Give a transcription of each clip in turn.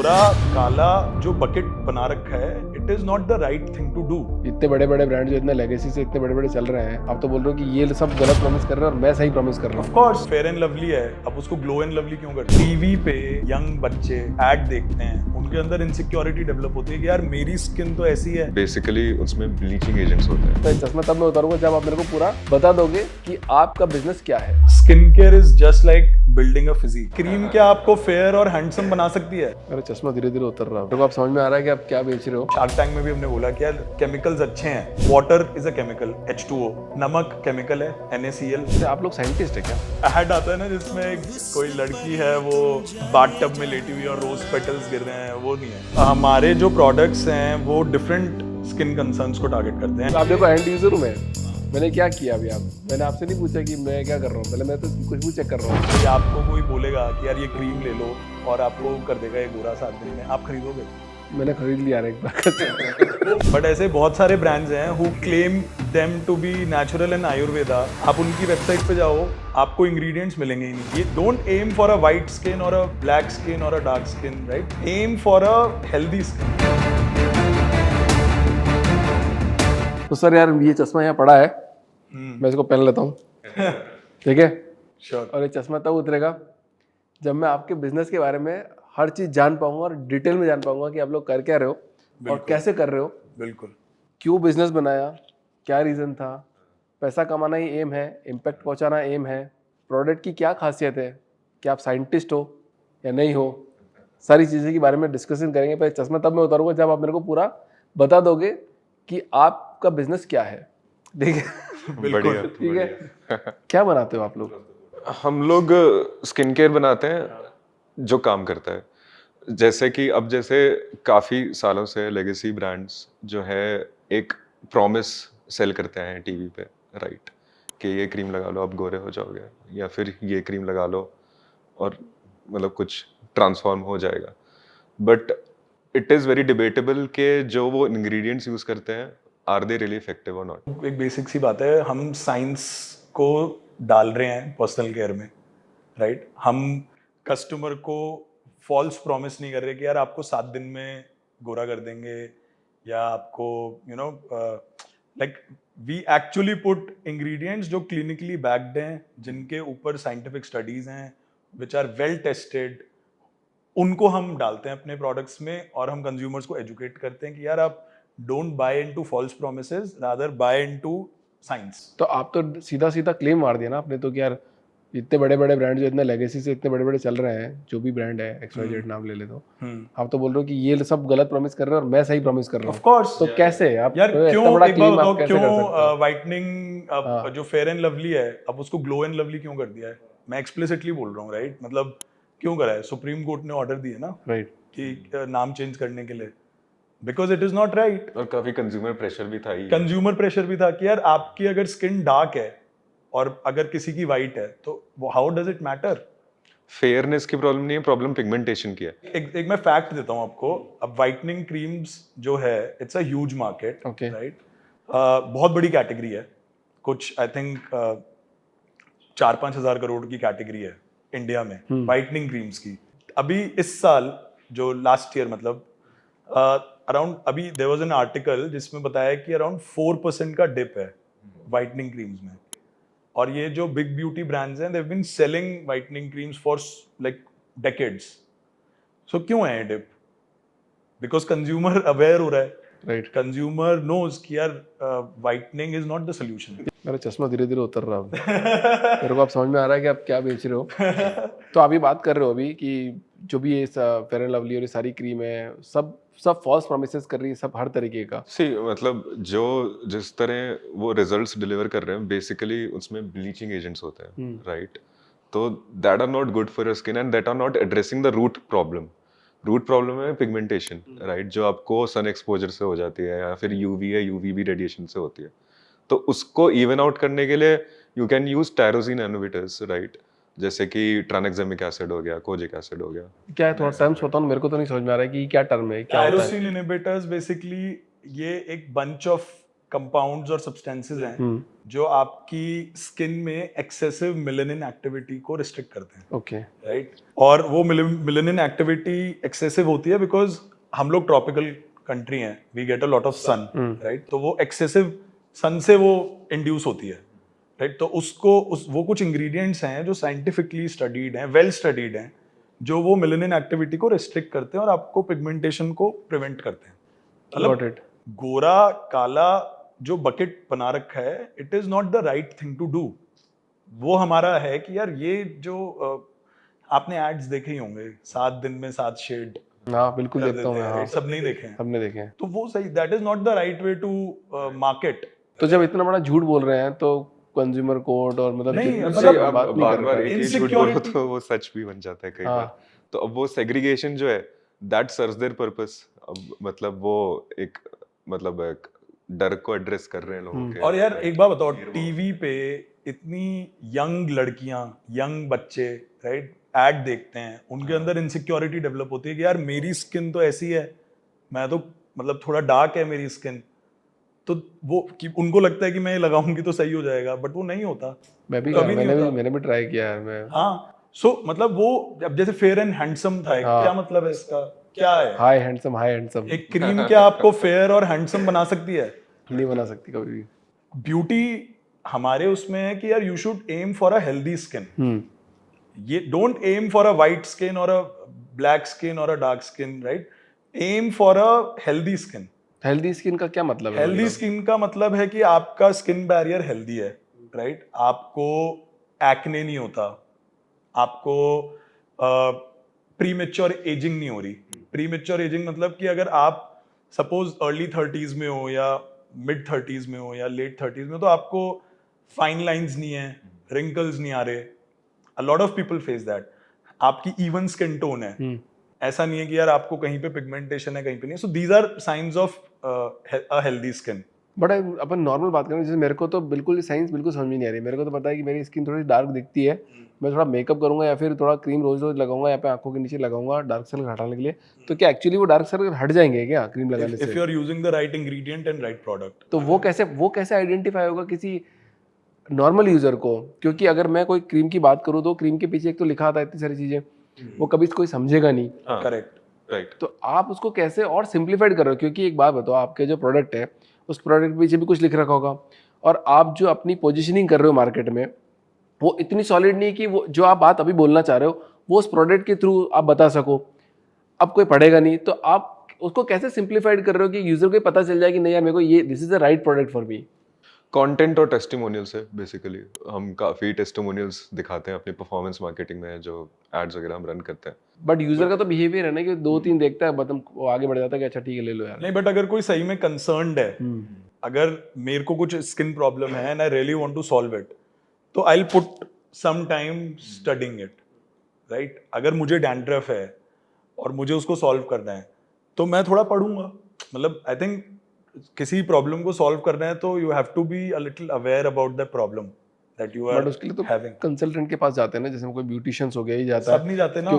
गोरा काला जो बकेट बना रखा है, it is not the right thing to do. इतने बड़े बड़े ब्रांड जो इतने लेगेसी से इतने बड़े बड़े चल रहे हैं, आप तो बोल रहे हो कि ये सब गलत प्रॉमिस कर रहे हैं और मैं सही प्रॉमिस कर रहा ऑफ हूँ। कोर्स फेयर एंड लवली है, अब उसको ग्लो एंड लवली क्यों करते हैं? टीवी पे यंग बच्चे ऐड देखते हैं, उनके अंदर इनसिक्योरिटी डेवलप होती है कि यार मेरी स्किन तो ऐसी है। बेसिकली उसमें ब्लीचिंग एजेंट्स होते हैं। तो ये चश्मा तब मैं उतारूंगा जब आप मेरे को पूरा बता दोगे कि आपका बिजनेस क्या है। Skin care is just like building a physique. Cream क्या आपको फेयर और हैंडसम बना सकती है? मेरा चश्मा धीरे धीरे उतर रहा है, मेरे को आप समझ में आ रहा है कि आप क्या बेच रहे हो। शार्क टैंक में भी हमने बोला कि यार केमिकल्स अच्छे हैं। Water is a chemical, H2O, नमक केमिकल है, NaCl। तो आप लोग साइंटिस्ट है क्या? ऐड आता है ना जिसमें कोई लड़की है वो बाथटब में लेटी हुई और रोज पेटल्स गिर रहे हैं, वो नहीं है। हमारे जो प्रोडक्ट्स हैं वो डिफरेंट स्किन कंसर्न्स को टारगेट करते हैं। आप देखो एंड यूजर हूँ मैंने क्या किया अभी? मैंने आपसे नहीं पूछा कि मैं क्या कर रहा हूँ, पहले मैं तो खुशबू चेक कर रहा हूँ। कि आपको कोई बोलेगा कि यार ये क्रीम ले लो और आपको कर देगा ये गोरा 7 दिन में, आप खरीदोगे? मैंने खरीद लिया एक बार। बट ऐसे बहुत सारे ब्रांड्स हैं who claim them to be natural and Ayurveda. आप उनकी वेबसाइट पे जाओ, आपको इंग्रेडिएंट्स मिलेंगे ही नहीं। ये don't aim for a white skin और अ ब्लैक स्किन और a dark skin, right? Aim for a healthy skin. तो सर यार ये चश्मा यहाँ पड़ा है, मैं इसको पहन लेता हूँ, ठीक है? श्योर। और ये चश्मा तब उतरेगा जब मैं आपके बिजनेस के बारे में हर चीज जान पाऊंगा और डिटेल में जान पाऊंगा कि आप लोग कर क्या रहे हो और कैसे कर रहे हो, बिल्कुल। क्यों बिजनेस बनाया, क्या रीजन था, पैसा कमाना ही एम है, इम्पैक्ट पहुंचाना एम है, प्रोडक्ट की क्या खासियत है, कि आप साइंटिस्ट हो या नहीं हो, सारी चीज़ें के बारे में डिस्कशन करेंगे। पर चश्मा तब मैं उतारूंगा जब आप मेरे को पूरा बता दोगे कि आपका बिजनेस क्या है, ठीक है? बढ़िया, ठीक है। क्या बनाते हो आप लोग? हम लोग स्किन केयर बनाते हैं जो काम करता है। जैसे कि अब जैसे काफ़ी सालों से लेगेसी ब्रांड्स जो है एक प्रॉमिस सेल करते हैं टीवी पे, राइट? कि ये क्रीम लगा लो आप गोरे हो जाओगे, या फिर ये क्रीम लगा लो और मतलब कुछ ट्रांसफॉर्म हो जाएगा। But it is very debatable कि जो वो इंग्रेडिएंट्स यूज़ करते हैं आर दे रियली इफेक्टिव और नॉट। एक बेसिक सी बात है, हम साइंस को डाल रहे हैं पर्सनल केयर में, राइट? हम कस्टमर को फॉल्स प्रॉमिस नहीं कर रहे कि यार आपको 7 दिन में गोरा कर देंगे, या आपको like we actually put ingredients जो क्लिनिकली बैक्ड हैं, जिनके ऊपर साइंटिफिक स्टडीज हैं, विच आर वेल टेस्टेड, उनको हम डालते हैं अपने प्रोडक्ट्स में। और हम कंज्यूमर्स को एजुकेट करते हैं कि यार आप don't buy into false promises, rather buy into science. तो आप तो सीधा सीधा क्लेम मार दिया ना आपने तो कि यार इतने बड़े बड़े ब्रांड जो इतने लेगेसी से इतने बड़े बड़े चल रहे हैं, जो भी ब्रांड है XYZ नाम ले ले, तो आप तो बोल रहे हो कि ये सब गलत प्रॉमिस कर रहे हैं और मैं सही प्रॉमिस कर रहा हूँ। Of course. तो कैसे आप यार इतना क्यों, बड़ा एक बार क्लेम आप बताओ, कैसे कर सकते हो? क्यों वाइटनिंग जो फेयर एंड लवली है, अब उसको ग्लो एंड लवली क्यों कर दिया है? मैं एक्सप्लिसिटली बोल रहा हूँ, राइट? मतलब क्यों करा है? सुप्रीम कोर्ट ने ऑर्डर दिया ना राइट। कि नाम चेंज करने के लिए, because it is not right. और काफ़ी कंज्यूमर प्रेशर भी था ही। कंज्यूमर प्रेशर भी था कि यार आपकी अगर स्किन डार्क है और अगर किसी की वाइट है तो how does it matter? Fairness की प्रॉब्लम नहीं है, प्रॉब्लम पिगमेंटेशन की है। एक मैं फैक्ट देता हूँ आपको। अब वाइटनिंग क्रीम्स जो है, it's a huge market, Okay. Right? बहुत बड़ी कैटेगरी है, कुछ आई थिंक 4-5 हजार करोड़ की कैटेगरी है इंडिया में वाइटनिंग क्रीम्स की। अभी इस साल जो लास्ट ईयर, मतलब अराउंड, अभी देयर वाज एन आर्टिकल जिसमें बताया कि अराउंड 4% का डिप है वाइटनिंग क्रीम्स में। और ये जो बिग ब्यूटी ब्रांड्स हैं, they have been selling whitening creams for like decades. So क्यों है ये डिप? बिकॉज कंज्यूमर अवेयर हो रहा है, राइट। कंज्यूमर नोज कि यार whitening is not the solution. मेरा चश्मा धीरे धीरे उतर रहा है, मेरे को आप समझ में आ रहा है कि आप क्या बेच रहे हो। तो अभी बात कर रहे हो अभी कि जो भी ये फेयर एंड लवली और ये सारी क्रीम है, सब सब फॉल्स प्रॉमिसेस कर रही है, सब हर तरीके का। सी मतलब जो जिस तरह वो रिजल्ट्स डिलीवर कर रहे हैं बेसिकली उसमें ब्लीचिंग एजेंट्स होते हैं, राइट? तो that are not good for your skin and that are not addressing the root problem. Root problem है पिगमेंटेशन, राइट? जो आपको सन एक्सपोजर से हो जाती है या फिर यूवी है, यूवीबी रेडिएशन से होती है। तो उसको इवन आउट करने के लिए you can use tyrosine inhibitors, right? जैसे कि ट्रानेक्सामिक एसिड हो गया, कोजिक एसिड हो गया। क्या है, थोड़ा टर्म्स बताओ ना, मेरे को तो नहीं समझ में आ रहा है कि क्या टर्म है, क्या होता है। टायरोसिन इनहिबिटर्स बेसिकली ये एक बंच ऑफ कंपाउंड्स और सब्सटेंसेस हैं जो आपकी स्किन में एक्सेसिव मेलानिन एक्टिविटी को रिस्ट्रिक्ट करते हैं, ओके राइट? और वो मेलानिन एक्टिविटी एक्सेसिव होती है बिकॉज हम लोग ट्रॉपिकल कंट्री हैं, we get a lot of sun, right? तो वो एक्सेसिव सन से वो इंड्यूस होती है, राइट? तो वो कुछ इंग्रेडिएंट्स हैं जो साइंटिफिकली स्टडीड हैं, वेल स्टडीड हैं, जो वो मेलानिन एक्टिविटी को रिस्ट्रिक्ट करते हैं और आपको पिगमेंटेशन को प्रिवेंट करते हैं। Got it. गोरा काला जो बकेट बना रखा है, it is not the right thing to do. वो हमारा है कि यार ये जो आपने एड्स देखे ही होंगे, 7 दिन में 7 शेड, हाँ बिल्कुल देखता हूँ मैं, हाँ सब नहीं देखे हैं, सबने देखे हैं। तो वो सही, that is not the right way to market. तो जब इतना बड़ा झूठ बोल रहे हैं तो कंज्यूमर कोर्ट और मतलब नहीं, जितने मतलब से अब बात नहीं बार कर बार रहा एक है। ही झूठ बोलो Insecurity- तो वो सच भी बन जाता है कई हाँ। बार। तो अब वो सेग्रीगेशन जो है दैट सर्व्स देयर पर्पस। अब मतलब वो एक मतलब एक डर को एड्रेस कर रहे हैं लोगों के। और यार एक बात बताओ, टीवी पे इतनी यंग लड़कियां, यंग बच्चे, राइट, एड देखते हैं, उनके अंदर इनसिक्योरिटी डेवलप होती है कि यार मेरी स्किन तो ऐसी है, मैं तो मतलब थोड़ा डार्क है मेरी स्किन, तो वो कि उनको लगता है कि मैं ये लगाऊंगी तो सही हो जाएगा, बट वो नहीं होता। मैं भी कभी नहीं होता। मैंने भी ट्राई किया यार मैं। हाँ, सो मतलब वो अब जैसे फेयर एंड हैंडसम था, हाँ। क्या मतलब है इसका, क्या है? हाई हैंडसम एक क्रीम क्या आपको फेयर और हैंडसम बना सकती है? नहीं बना सकती कभी भी। ब्यूटी हमारे उसमें है कि यार you should aim for a healthy skin. ये don't aim for a white skin और अ ब्लैक स्किन और a dark skin, right? Aim for a healthy skin. Healthy skin का क्या मतलब है? हेल्दी स्किन का मतलब है कि आपका स्किन बैरियर हेल्दी है, राइट? आपको एक्ने नहीं होता, आपको प्रीमेच्योर एजिंग नहीं हो रही। प्रीमेच्योर एजिंग मतलब कि अगर आप सपोज अर्ली 30s में हो या मिड 30s में हो या लेट 30s में हो, तो आपको फाइन लाइंस नहीं है, रिंकल्स नहीं आ रहे। अ lot of people face that. आपकी इवन स्किन टोन है, ऐसा नहीं है कि यार आपको कहीं पे पिगमेंटेशन है कहीं पे नहीं। So these are science of a healthy skin. But अपन नॉर्मल बात करें, जैसे मेरे को तो बिल्कुल साइंस बिल्कुल समझ में नहीं आ रही। मेरे को तो पता है कि मेरी स्किन थोड़ी डार्क दिखती है, मैं थोड़ा मेकअप करूंगा या फिर थोड़ा क्रीम रोज रोज लगाऊंगा या पे आंखों के नीचे लगाऊंगा डार्क सर्कल हटाने के लिए, तो क्या एक्चुअली वो डार्क सर्कल हट जाएंगे क्या क्रीम लगाने इफ से? You are using the right ingredient and right product. तो वो कैसे आइडेंटिफाई होगा किसी नॉर्मल यूजर को? क्योंकि अगर मैं कोई क्रीम की बात करूँ तो क्रीम के पीछे एक तो लिखा आता है इतनी सारी चीजें, वो कभी कोई समझेगा नहीं। Correct, right. तो आप उसको कैसे और सिंप्लीफाइड कर रहे हो? क्योंकि एक बात बताओ, आपके जो प्रोडक्ट है उस प्रोडक्ट के पीछे भी कुछ लिख रखा होगा, और आप जो अपनी पोजीशनिंग कर रहे हो मार्केट में वो इतनी सॉलिड नहीं कि वो जो आप बात अभी बोलना चाह रहे हो वो उस प्रोडक्ट के थ्रू आप बता सको। अब कोई पढ़ेगा नहीं, तो आप उसको कैसे सिंप्लीफाइड कर रहे हो कि यूजर को पता चल जाए कि नहीं यार मेरे को ये this is the right product for me? Content और टेस्टिमोनियल्स है बेसिकली। हम काफी टेस्टिमोनियल्स दिखाते हैं अपनी परफॉर्मेंस मार्केटिंग में, जो एड्स वगैरह हम रन करते हैं। बट यूजर का तो बिहेवियर है ना कि 2-3 देखता है बटन वो आगे बढ़ जाता है कि अच्छा ठीक है ले लो यार। नहीं, बट अगर कोई सही में कंसर्न्ड है, अगर मेरे को कुछ स्किन प्रॉब्लम है and I really want to solve it, तो I will put some time studying it, right? अगर मुझे डैंड्रफ है और मुझे उसको सॉल्व करना है तो मैं थोड़ा पढ़ूंगा। मतलब आई थिंक किसी प्रॉब्लम को सॉल्व करना है तो you have to be a little aware about the problem that you but are उसके लिए तो हैविंग। कंसल्टेंट के पास जाते हैं ना, जैसे कोई ब्यूटिशियंस हो गया ही जाता है। सब नहीं जाते ना,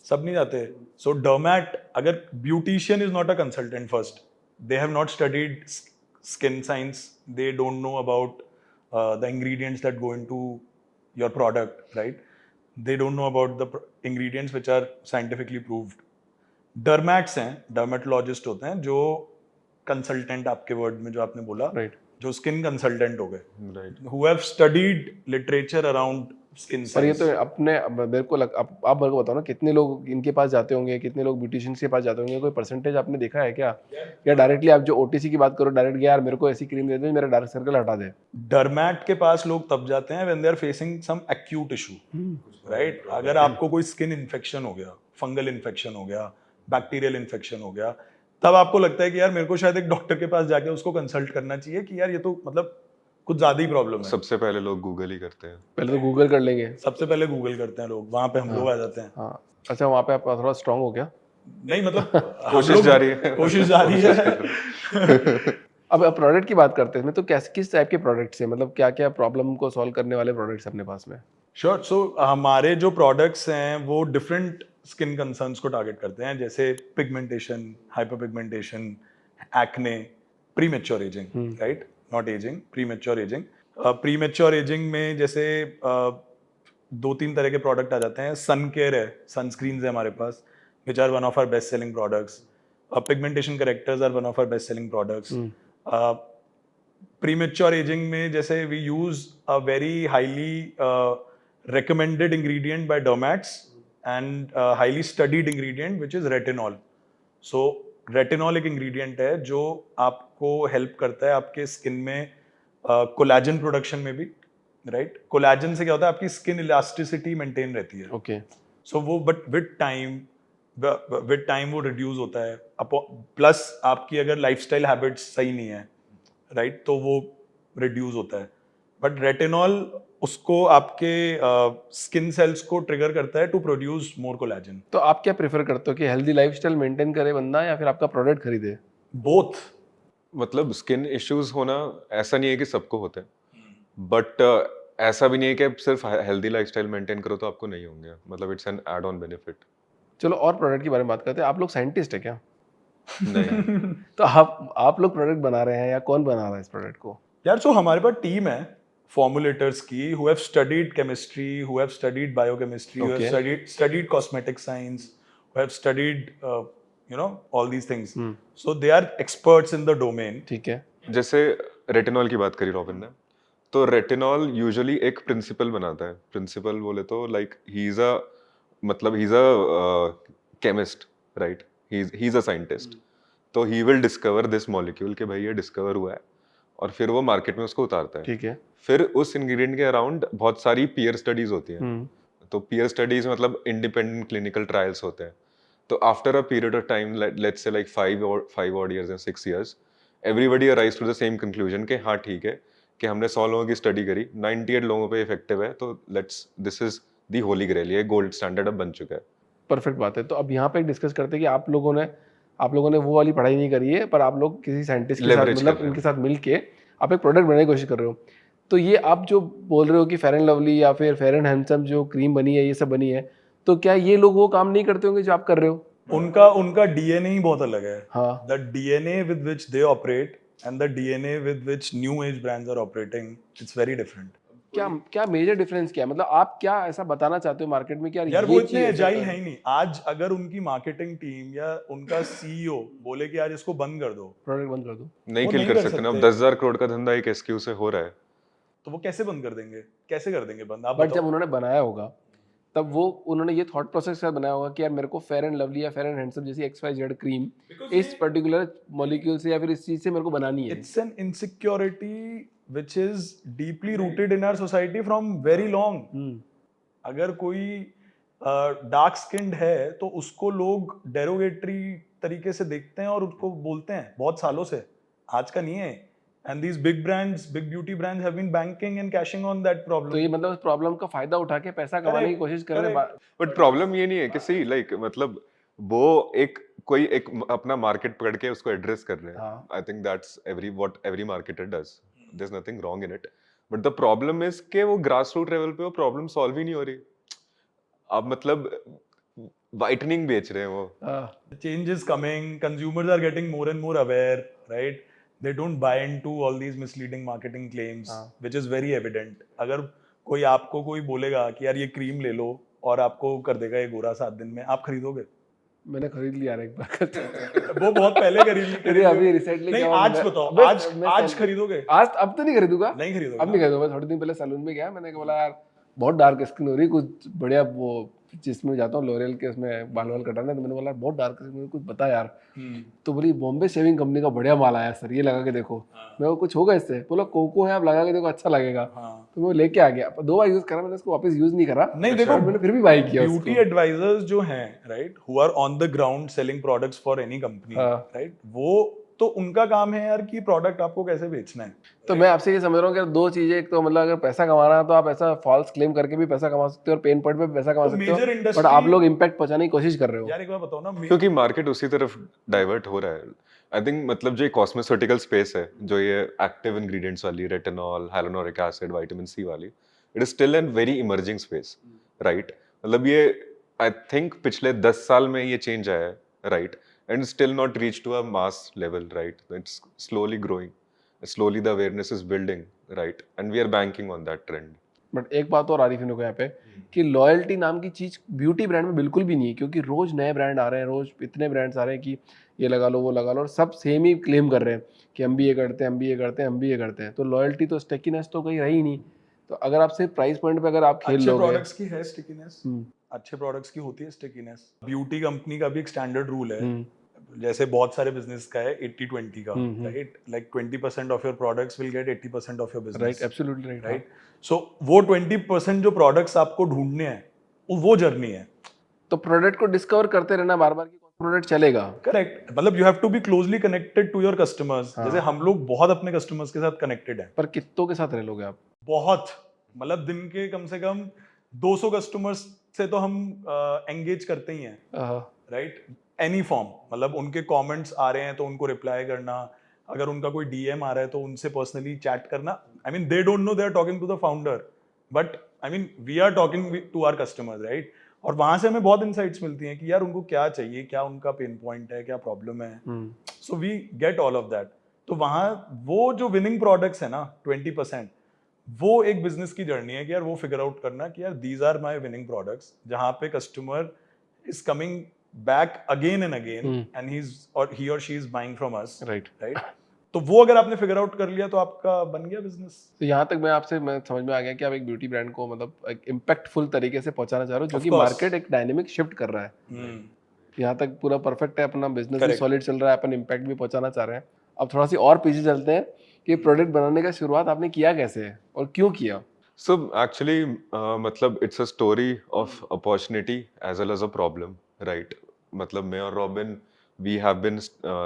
सब नहीं जाते। सो डर्मैट, अगर beautician is not a consultant first, they have not studied skin science, they don't know about the ingredients that go into your product, right? They don't know about the ingredients which are scientifically proved. Dermats हैं, dermatologist होते हैं जो consultant, आपके word में जो आपने बोला, right. जो स्किन कंसल्टेंट हो गए, right. who have studied literature around skin पर ये science. तो अपने मेरे को आप मेरे को बताओ ना, कितने लोग इनके पास जाते होंगे, कितने लोग ब्यूटिशियंस के पास जाते होंगे? कोई परसेंटेज आपने देखा है क्या? या डायरेक्टली आप जो ओटीसी की बात करो, डायरेक्ट यार मेरे को ऐसी क्रीम दे दो मेरा डार्क सर्कल हटा दे? डर्मैट के पास लोग तब जाते हैं when they are facing some acute issue, right? अगर आपको कोई स्किन इन्फेक्शन हो गया, फंगल इन्फेक्शन हो गया, बैक्टीरियल इन्फेक्शन हो गया, तब आपको लगता है कि यार मेरे को शायद एक डॉक्टर के पास जाके उसको कंसल्ट करना चाहिए कि यार ये तो मतलब कुछ ज्यादा ही प्रॉब्लम है। सबसे पहले लोग गूगल ही करते हैं। पहले तो गूगल कर लेंगे। सबसे पहले गूगल करते हैं लोग, वहां पे हम लोग आ जाते हैं। हाँ अच्छा, वहाँ पे आप थोड़ा स्ट्रांग हो गया। नहीं मतलब कोशिश जारी है। कोशिश जारी है। अब प्रोडक्ट की बात करते हैं तो कैसे, किस टाइप के प्रोडक्ट्स हैं, मतलब क्या क्या प्रॉब्लम को सॉल्व करने वाले प्रोडक्ट्स अपने पास में? श्योर। सो हमारे जो प्रोडक्ट्स हैं वो डिफरेंट स्किन कंसर्न्स को टारगेट करते हैं, जैसे pigmentation, hyper pigmentation, acne, premature ageing, right? Not ageing, premature ageing. Premature ageing में जैसे 2-3 तरह के प्रोडक्ट आ जाते हैं। सन केयर है, सनस्क्रीन्स है हमारे पास, which are one of our best selling products. Pigmentation correctors are one of our best selling products. Premature ageing में जैसे we use a very highly recommended ingredient by dermats and highly studied ingredient which is retinol. So retinol एक ingredient है जो आपको help करता है आपके skin में collagen production में भी, right? Collagen से क्या होता है, आपकी skin elasticity maintain रहती है. ओके So वो but with time वो reduce होता है. Plus आपकी अगर lifestyle habits सही नहीं है, right? तो वो reduce होता है. बट रेटिनॉल उसको आपके स्किन सेल्स को ट्रिगर करता है टू प्रोड्यूस मोर कोलेजन। तो आप क्या प्रेफर करते हो कि हेल्दी लाइफस्टाइल मेंटेन करे बंदा या फिर आपका प्रोडक्ट खरीदे? बोथ। मतलब स्किन इश्यूज होना ऐसा नहीं है कि सबको होते हैं, बट ऐसा भी नहीं है कि आप सिर्फ हेल्दी लाइफस्टाइल मेंटेन करो तो आपको नहीं होंगे। मतलब it's an add on benefit. चलो और प्रोडक्ट के बारे में बात करते हैं। आप लोग साइंटिस्ट है क्या? नहीं। तो आप लोग प्रोडक्ट बना रहे हैं या कौन बना रहा है इस प्रोडक्ट को? यार सो हमारे पास टीम है फॉर्मुलेटर्स की who have studied chemistry, who have studied biochemistry, who Okay. have studied cosmetic science, who have studied all these things. So they are experts in the domain. ठीक है। जैसे रेटिनॉल की बात करी रॉबिन ने, तो रेटिनॉल यूजुअली एक principal बनाता है। प्रिंसिपल बोले तो like he is a chemist, right? He is a scientist. तो he will discover this molecule कि भाई ये डिस्कवर हुआ है, और फिर वो मार्केट में उसको उतारता है। ठीक है। फिर उस इंग्रेडिएंट के अराउंड बहुत सारी पीयर स्टडीज होती हैं। तो पीयर स्टडीज मतलब इंडिपेंडेंट क्लिनिकल ट्रायल्स होते हैं। तो after a period of time, let's say like 5 odd years या 6 years, everybody arise to the same conclusion कि हाँ ठीक है कि हमने 100 लोगों की स्टडी करी, 98 लोगों पे इफेक्टिव है, तो this is the holy grail, ये गोल्ड स्टैंडर्ड अब बन चुका है। परफेक्ट बात है। तो अब यहाँ पे डिस्कस करते हैं कि आप लोगों ने वो वाली पढ़ाई नहीं करी है, पर आप लोग किसी साइंटिस्ट के साथ Leverage कर मतलब रहे हैं। इनके साथ मिलके आप एक प्रोडक्ट बनाने की कोशिश कर रहे हो। तो ये आप जो बोल रहे हो कि फेयर एंड लवली या फिर फेयर एंड हैंडसम जो क्रीम बनी है, ये सब बनी है, तो क्या ये लोग वो काम नहीं करते होंगे जो आप कर रहे हो? उनका डीएनए ही बहुत अलग है। हाँ। The DNA with which they operate and the DNA with which new age brands are operating, it's very different. क्या मेजर डिफरेंस क्या है? मतलब आप क्या ऐसा बताना चाहते हो मार्केट में कि यार वो ये इतने चीज़ एजाइल है ही नहीं। आज अगर उनकी मार्केटिंग टीम या उनका सीईओ बोले कि आज इसको बंद कर दो, प्रोडक्ट बंद कर दो, नहीं वो किल नहीं कर कर सकते ना। अब सकते। 10,000 करोड़ का धंधा एक एसक्यू से हो रहा है। तो वो कैसे बंद कर देंगे? कैसे कर देंगे बंद? आप बट बताओ। जब उन्होंने बनाया होगा तब वो उन्होंने ये थॉट प्रोसेस के साथ बनाया होगा कि यार मेरे को फेयर एंड लवली या फेयर एंड हैंडसम जैसी XYZ क्रीम इस पर्टिकुलर मॉलिक्यूल से या फिर इस चीज से मेरे को बनानी है। It's an insecurity which is deeply rooted in our society from very long. अगर कोई डार्क स्किन्ड है तो उसको लोग डेरोगेटरी तरीके से देखते हैं और उसको बोलते हैं बहुत सालों से, आज का नहीं है। And these big brands, big beauty brands have been banking and cashing on that तो प्रॉब्लम। ये मतलब उस प्रॉब्लम का फायदा उठा के पैसा कमाने की कोशिश कर रहे हैं। बट प्रॉब्लम ये नहीं है कि सी लाइक मतलब वो कोई एक अपना मार्केट पकड़ के उसको एड्रेस कर रहे हैं। हाँ। I think that's what every marketer does, there is nothing wrong in it, but the problem is कि वो ग्रास रूट लेवल पे वो प्रॉब्लम सॉल्व ही नहीं हो रही। अब मतलब वाइटनिंग बेच रहे हैं वो। The change is coming, consumers are getting more and more aware, right? They don't buy into all these misleading marketing claims, which is very evident. अगर कोई आपको कोई बोलेगा कि यार ये क्रीम ले लो और आपको कर देगा ये गोरा 7 दिन में, आप खरीदोगे? मैंने खरीद लिया एक बार। वो बहुत पहले खरीद अभी रिसेंटली नहीं, क्या आज हुआ, बताओ, आज खरीदोगे? आज अब तो नहीं खरीदूंगा। नहीं खरीदोगे अब नहीं खरीदूंगा। थोड़े दिन पहले सैलून में गया, मैंने बोला यार बहुत डार्क स्किन हो रही, कुछ बढ़िया वो जिसमें जाता हूँ लोरियल के उसमें बाल कटाने, तो मैंने बोला बहुत डार्क स्किन, कुछ बता यार। तो बोली बॉम्बे शेविंग कंपनी का बढ़िया माल आया सर, ये लगा के देखो। मैं वो कुछ होगा इससे? बोला कोको है, आप लगा के देखो अच्छा लगेगा। तो मैं लेके आ गया, 2 बार यूज करा मैंने, उसको वापस यूज नहीं करा। नहीं देखो, मैंने फिर भी बाय किया। ब्यूटी एडवाइजर्स जो हैं, right, who are on the ground selling products for any company, right, वो तो उनका काम है यार कि प्रोडक्ट आपको कैसे बेचना है। तो मैं आपसे ये समझ रहा हूँ कि 2 चीजें, एक तो मतलब अगर पैसा कमाना है तो आप ऐसा फॉल्स क्लेम करके भी पैसा कमा सकते हो और पेन पॉइंट पे भी पैसा कमा सकते हो, बट आप लोग इम्पैक्ट पहुंचाने की कोशिश कर रहे हो। यार एक बार बताओ ना, क्योंकि मार्केट उसी तरफ डाइवर्ट हो रहा है। आई थिंक मतलब जो कॉस्मेटिकल स्पेस है, जो ये एक्टिव इंग्रेडिएंट्स वाली, retinol, hyaluronic acid, vitamin C वाली, it is still an very emerging space, right? मतलब ये आई थिंक पिछले 10 साल में ये चेंज आया है, right? And still not reach to a mass level, right? It's slowly growing. slowly the awareness is building, right? And we are banking on that trend. But एक बात और आरिफ को यहाँ पे कि लॉयल्टी नाम की चीज़ ब्यूटी ब्रांड में बिल्कुल भी नहीं है, क्योंकि रोज नए ब्रांड आ रहे हैं, रोज इतने ब्रांड्स आ रहे हैं कि ये लगा लो वो लगा लो, और सब सेम ही क्लेम कर रहे हैं कि हम भी ये करते हैं, हम भी ये करते हैं, हम भी ये करते हैं। तो लॉयल्टी तो स्टेकीनेस तो कहीं रही नहीं। तो अगर आप सिर्फ प्राइस पॉइंट पे अगर आप खेल अच्छे लोगे, प्रोडक्ट्स की है स्टिकीनेस, अच्छे प्रोडक्ट्स की होती है स्टिकीनेस। ब्यूटी कंपनी का भी एक स्टैंडर्ड रूल है, जैसे बहुत सारे बिजनेस का है 80-20 का, right? Like 20% of your products will get 80% of your business, right, absolutely right, right? So वो 20% जो प्रोडक्ट्स आपको ढूंढने हैं वो जर्नी है। तो प्रोडक्ट को डिस्कवर करते रहना बार बार कि कौन प्रोडक्ट चलेगा। करेक्ट, मतलब you have to be closely connected to your customers. जैसे हम लोग बहुत अपने कस्टमर्स के साथ कनेक्टेड हैं, पर कितनों के साथ रह लोगे आप? बहुत, मतलब दिन के कम से कम 200 कस्टमर्स से तो हम एंगेज करते ही हैं, राइट? एनी फॉर्म, मतलब उनके कमेंट्स आ रहे हैं तो उनको रिप्लाई करना, अगर उनका कोई डीएम आ रहा है तो उनसे पर्सनली चैट करना। I mean they don't know they are talking to the founder, but I mean we are talking to our customers, right? और वहां से हमें बहुत इनसाइट्स मिलती हैं कि यार उनको क्या चाहिए, क्या उनका पेन पॉइंट है, क्या प्रॉब्लम है। So we get all of that. तो वहां वो जो विनिंग प्रोडक्ट्स है ना 20%, वो एक बिजनेस की जर्नी है कि यार वो फिगर आउट करना कि यार these are my winning products, जहां पे customer is coming back again and again and he or she is buying from us, right. तो वो अगर आपने फिगर आउट कर लिया तो आपका बन गया बिजनेस। तो यहाँ तक मैं समझ में आ गया कि आप एक ब्यूटी ब्रांड को मतलब एक इम्पैक्टफुल तरीके से पहुंचाना चाह रहे हो, जो Of कि course. मार्केट एक डायनेमिक शिफ्ट कर रहा है। यहाँ तक पूरा परफेक्ट है, अपना बिजनेस भी Correct. सॉलिड चल रहा है, अपन इम्पैक्ट भी पहुंचाना चाह रहे हैं। अब थोड़ा सी और पीछे चलते हैं कि प्रोडक्ट बनाने का शुरुआत आपने किया कैसे और क्यों किया? So actually, मतलब it's a story of opportunity as well as a problem, right? मतलब मैं और robin we have been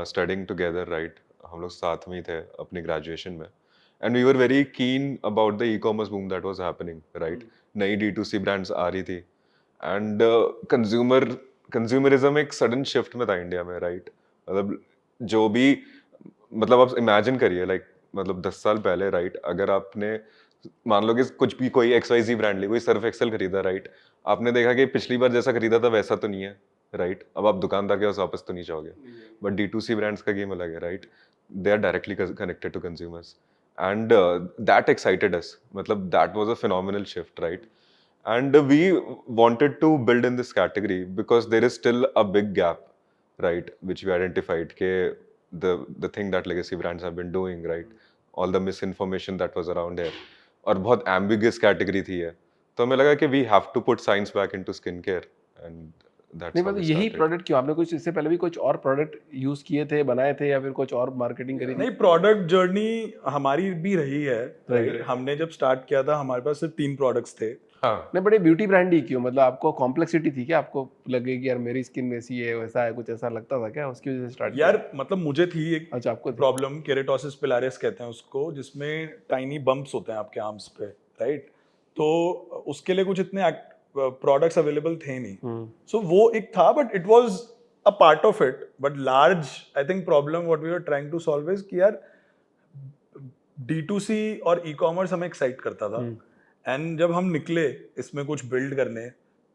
studying together, right? हम लोग साथ में ही थे अपनी ग्रेजुएशन में, and we were very keen about the e-commerce boom that was happening, right? नई D2C brands आ रही थी, and consumerism एक sudden shift में था इंडिया में, right? मतलब जो भी, मतलब आप इमेजिन करिए लाइक मतलब 10 साल पहले, राइट? अगर आपने मान लो कि कुछ भी कोई XYZ ब्रांड ली, कोई सर्फ एक्सेल खरीदा, राइट? आपने देखा कि पिछली बार जैसा खरीदा था वैसा तो नहीं है, राइट? अब आप दुकानदार के पास वापस तो नहीं जाओगे, बट D2C ब्रांड्स का गेम अलग है, right? They are directly connected to consumers, and that excited us, मतलब that was a phenomenal shift, right? And we wanted to build in this category because there is still a big gap, right? Which we identified ke the thing that legacy brands have been doing, right? All the misinformation that was around here, और बहुत ambiguous category थी ये, तो हमें लगा कि we have to put science back into skincare, and that's नहीं how मतलब we यही started. प्रोडक्ट क्यों? आपने कुछ इससे पहले भी कुछ और प्रोडक्ट यूज किए थे, बनाए थे, या फिर कुछ और मार्केटिंग करी थी? नहीं, प्रोडक्ट जर्नी हमारी भी रही है, Right. राइट? हमने जब स्टार्ट किया था हमारे पास सिर्फ 3 प्रोडक्ट्स थे। हाँ, नहीं, बड़े ब्यूटी ब्रांड ही क्यों? मतलब आपको कॉम्प्लेक्सिटी थी क्या? आपको लगे कि यार मेरी स्किन वैसी है, वैसा है, कुछ ऐसा लगता था क्या? उसकी वजह से स्टार्ट किया? यार मतलब मुझे थी एक अच्छा, आपको थी। प्रॉब्लम, केरेटोसिस पिलारिस कहते हैं उसको, जिसमें टाइनी बम्प्स होते हैं आपके आर्म्स पे, राइट? तो उसके लिए कुछ इतने प्रोडक्ट्स अवेलेबल थे नहीं, सो वो एक था, but it was a part of it. But large I think problem what we were trying to solve is कि यार D2C और ई-कॉमर्स हमें एक्साइट करता था, एंड जब हम निकले इसमें कुछ बिल्ड करने,